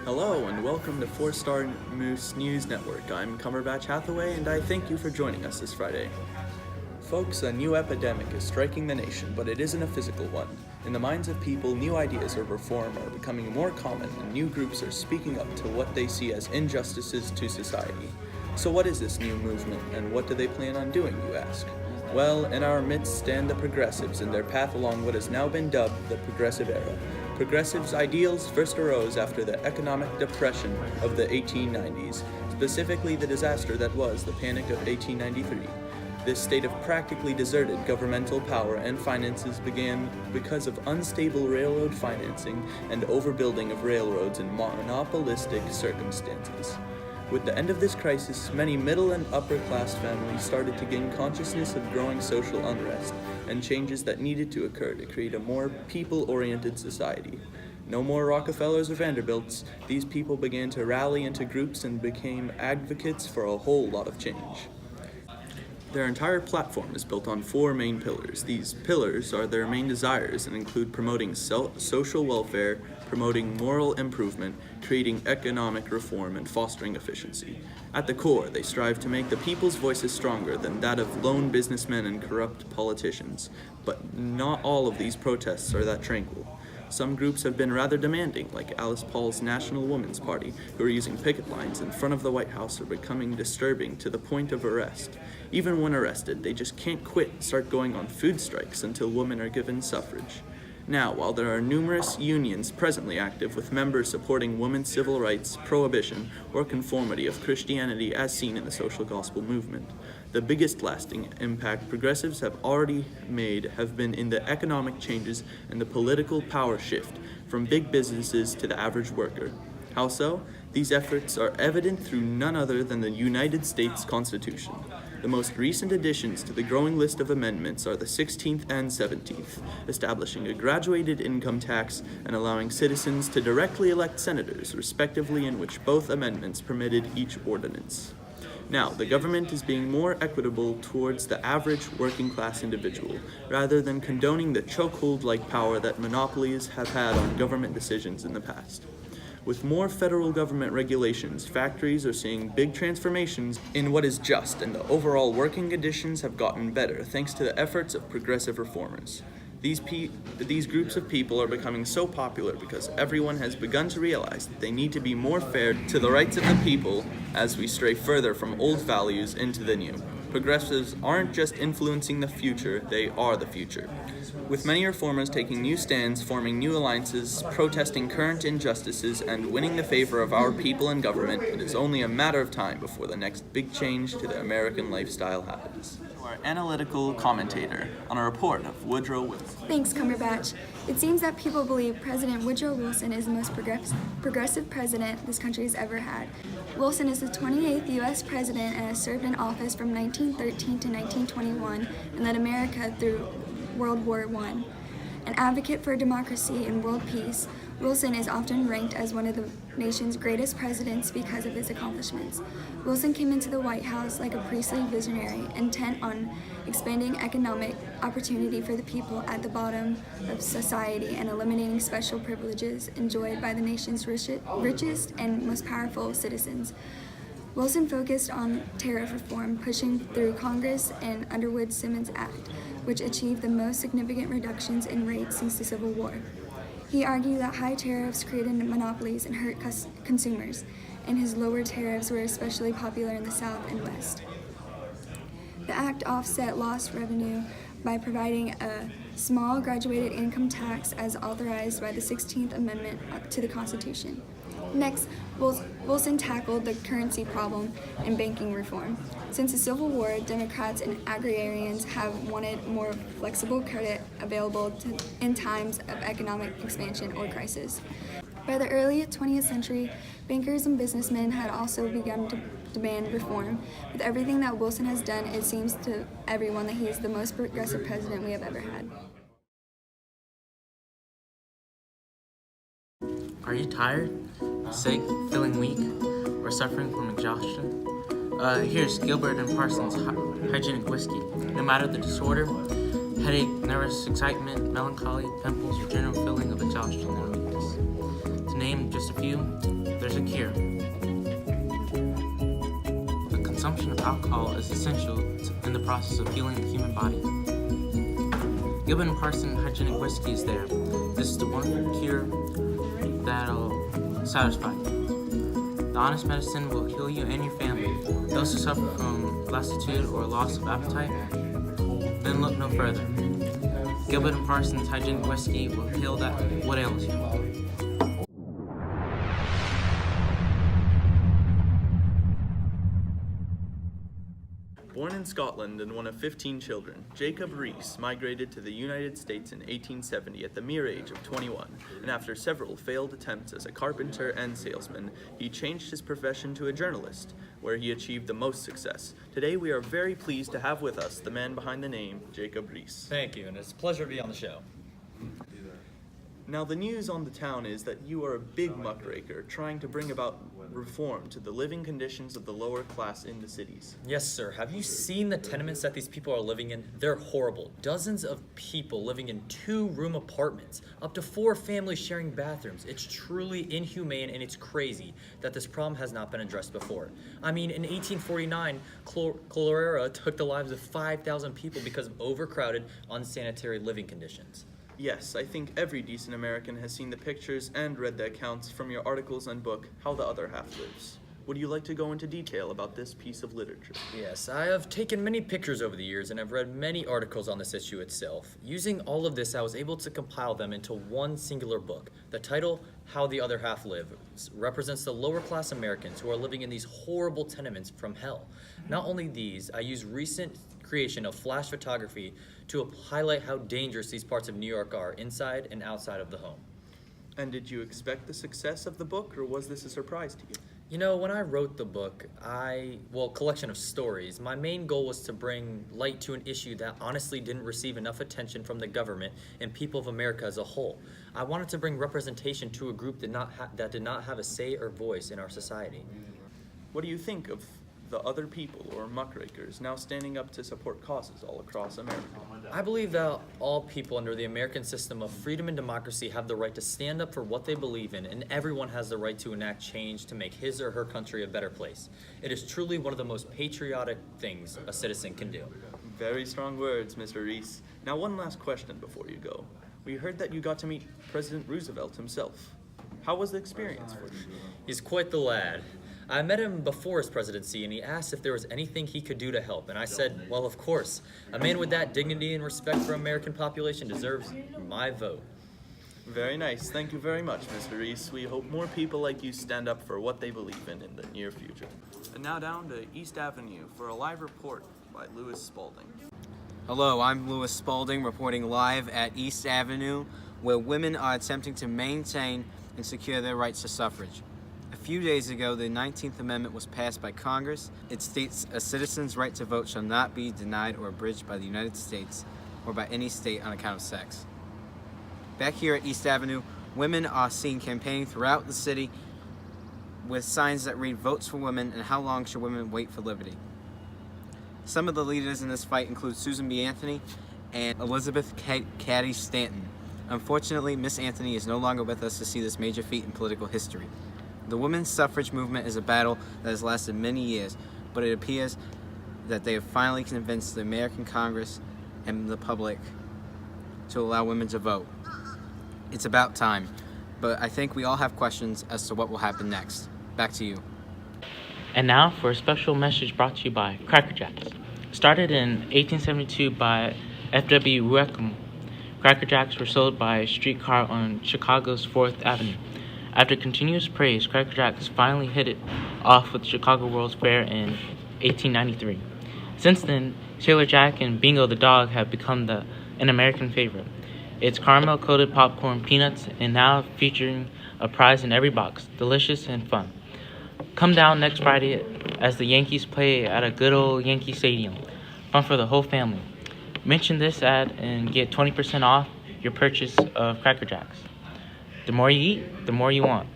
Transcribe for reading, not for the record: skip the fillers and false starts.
Hello and welcome to 4-Star Moose News Network. I'm Cumberbatch Hathaway and I thank you for joining us this Friday. Folks, a new epidemic is striking the nation, but it isn't a physical one. In the minds of people, new ideas of reform are becoming more common and new groups are speaking up to what they see as injustices to society. So what is this new movement and what do they plan on doing, you ask? Well, in our midst stand the progressives in their path along what has now been dubbed the Progressive Era. Progressives' ideals first arose after the economic depression of the 1890s, specifically the disaster that was the Panic of 1893. This state of practically deserted governmental power and finances began because of unstable railroad financing and overbuilding of railroads in monopolistic circumstances. With the end of this crisis, many middle and upper class families started to gain consciousness of growing social unrest and changes that needed to occur to create a more people-oriented society. No more Rockefellers or Vanderbilts, these people began to rally into groups and became advocates for a whole lot of change. Their entire platform is built on 4 main pillars. These pillars are their main desires and include promoting social welfare, promoting moral improvement, creating economic reform, and fostering efficiency. At the core, they strive to make the people's voices stronger than that of lone businessmen and corrupt politicians. But not all of these protests are that tranquil. Some groups have been rather demanding, like Alice Paul's National Women's Party, who are using picket lines in front of the White House, are becoming disturbing to the point of arrest. Even when arrested, they just can't quit and start going on food strikes until women are given suffrage. Now, while there are numerous unions presently active with members supporting women's civil rights, prohibition, or conformity of Christianity as seen in the social gospel movement, the biggest lasting impact progressives have already made have been in the economic changes and the political power shift from big businesses to the average worker. How so? These efforts are evident through none other than the United States Constitution. The most recent additions to the growing list of amendments are the 16th and 17th, establishing a graduated income tax and allowing citizens to directly elect senators, respectively, in which both amendments permitted each ordinance. Now, the government is being more equitable towards the average working class individual, rather than condoning the chokehold-like power that monopolies have had on government decisions in the past. With more federal government regulations, factories are seeing big transformations in what is just, and the overall working conditions have gotten better thanks to the efforts of progressive reformers. These groups of people are becoming so popular because everyone has begun to realize that they need to be more fair to the rights of the people as we stray further from old values into the new. Progressives aren't just influencing the future, they are the future. With many reformers taking new stands, forming new alliances, protesting current injustices, and winning the favor of our people and government, it is only a matter of time before the next big change to the American lifestyle happens. Our analytical commentator on a report of Woodrow Wilson. Thanks, Cumberbatch. It seems that people believe President Woodrow Wilson is the most progressive president this country has ever had. Wilson is the 28th U.S. president and has served in office from 1913 to 1921 and led America through World War I. An advocate for democracy and world peace, Wilson is often ranked as one of the nation's greatest presidents because of his accomplishments. Wilson came into the White House like a priestly visionary, intent on expanding economic opportunity for the people at the bottom of society and eliminating special privileges enjoyed by the nation's richest and most powerful citizens. Wilson focused on tariff reform, pushing through Congress and Underwood-Simmons Act, which achieved the most significant reductions in rates since the Civil War. He argued that high tariffs created monopolies and hurt consumers, and his lower tariffs were especially popular in the South and West. The act offset lost revenue by providing a small graduated income tax as authorized by the 16th Amendment to the Constitution. Next, Wilson tackled the currency problem and banking reform. Since the Civil War, Democrats and agrarians have wanted more flexible credit available in times of economic expansion or crisis. By the early 20th century, bankers and businessmen had also begun to demand reform. With everything that Wilson has done, it seems to everyone that he is the most progressive president we have ever had. Are you tired, sick, feeling weak, or suffering from exhaustion? Here's Gilbert and Parsons' Hygienic Whiskey. No matter the disorder, headache, nervous excitement, melancholy, pimples, or general feeling of exhaustion and weakness. To name just consumption of alcohol is essential in the process of healing the human body. Gilbert and Parsons Hygienic Whiskey is there. This is the wonderful cure that'll satisfy you. The honest medicine will heal you and your family. Those who suffer from lassitude or loss of appetite, then look no further. Gilbert and Parsons Hygienic Whiskey will heal that what ails you. Born in Scotland and one of 15 children, Jacob Rees migrated to the United States in 1870 at the mere age of 21, and after several failed attempts as a carpenter and salesman, he changed his profession to a journalist, where he achieved the most success. Today we are very pleased to have with us the man behind the name, Jacob Rees. Thank you, and it's a pleasure to be on the show. Now the news on the town is that you are a big muckraker trying to bring about reform to the living conditions of the lower class in the cities. Yes, sir. Have you seen the tenements that these people are living in? They're horrible. Dozens of people living in 2-room apartments, up to 4 families sharing bathrooms. It's truly inhumane, and it's crazy that this problem has not been addressed before. I mean, in 1849, cholera took the lives of 5,000 people because of overcrowded, unsanitary living conditions. Yes, I think every decent American has seen the pictures and read the accounts from your articles and book, How the Other Half Lives. Would you like to go into detail about this piece of literature? Yes, I have taken many pictures over the years and I've read many articles on this issue itself. Using all of this, I was able to compile them into one singular book. The title, How the Other Half Lives, represents the lower class Americans who are living in these horrible tenements from hell. Not only these, I use recent creation of flash photography to highlight how dangerous these parts of New York are inside and outside of the home. And did you expect the success of the book, or was this a surprise to you? You know, when I wrote the book, collection of stories, my main goal was to bring light to an issue that honestly didn't receive enough attention from the government and people of America as a whole. I wanted to bring representation to a group that did not have a say or voice in our society. What do you think of the other people, or muckrakers, now standing up to support causes all across America? I believe that all people under the American system of freedom and democracy have the right to stand up for what they believe in, and everyone has the right to enact change to make his or her country a better place. It is truly one of the most patriotic things a citizen can do. Very strong words, Mr. Rees. Now one last question before you go. We heard that you got to meet President Roosevelt himself. How was the experience for you? He's quite the lad. I met him before his presidency, and he asked if there was anything he could do to help, and I said, well, of course. A man with that dignity and respect for American population deserves my vote. Very nice. Thank you very much, Mr. Rees. We hope more people like you stand up for what they believe in the near future. And now down to East Avenue for a live report by Lewis Spalding. Hello, I'm Lewis Spalding reporting live at East Avenue, where women are attempting to maintain and secure their rights to suffrage. A few days ago, the 19th Amendment was passed by Congress. It states a citizen's right to vote shall not be denied or abridged by the United States or by any state on account of sex. Back here at East Avenue, women are seen campaigning throughout the city with signs that read, "Votes for Women" and "How long should women wait for liberty?" Some of the leaders in this fight include Susan B. Anthony and Elizabeth Cady Stanton. Unfortunately, Miss Anthony is no longer with us to see this major feat in political history. The women's suffrage movement is a battle that has lasted many years, but it appears that they have finally convinced the American Congress and the public to allow women to vote. It's about time, but I think we all have questions as to what will happen next. Back to you. And now for a special message brought to you by Cracker Jacks. Started in 1872 by F.W. Wickham, Cracker Jacks were sold by a streetcar on Chicago's 4th Avenue. After continuous praise, Cracker Jacks finally hit it off with Chicago World's Fair in 1893. Since then, Sailor Jack and Bingo the dog have become an American favorite. It's caramel-coated popcorn peanuts and now featuring a prize in every box, delicious and fun. Come down next Friday as the Yankees play at a good old Yankee Stadium. Fun for the whole family. Mention this ad and get 20% off your purchase of Cracker Jacks. The more you eat, the more you want.